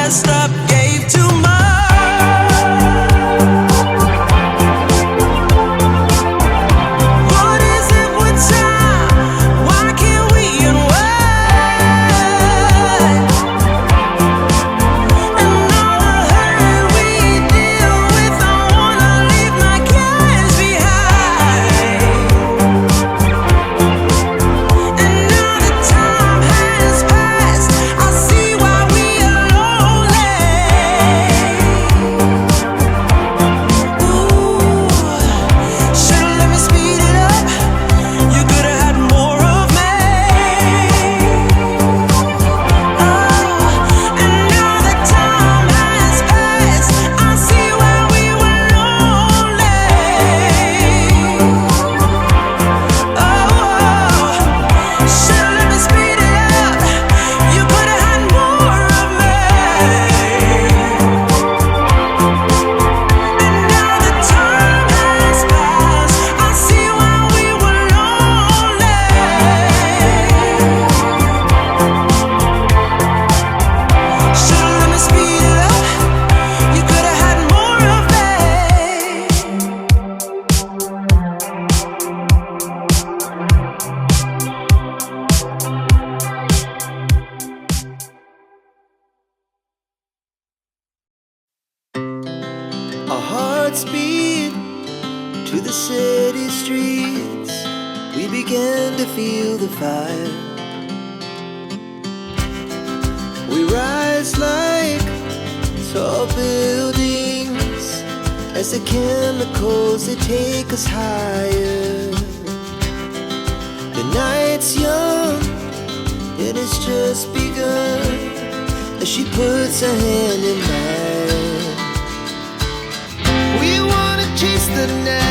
messed up, gave too much. What is it with time? Why can't we unwind? And all the hurt we deal with, I wanna leave my cares behind. And now the time has passed, I see why we are lonely. Ooh, should've let me speed it up. You could've had more of me. Oh, and now the time has passed, I see why we were lonely. Oh, should've let me speed it up. You could've had more of me. And now the time has passed, I see why we were lonely. Should've let me speed it up. You could've had more of me. Our hearts beat to the city streets. We began to feel the fire. We rise like tall buildings as the chemicals, they take us higher. The night's young, it has just begun as she puts her hand in mine. We wanna chase the night.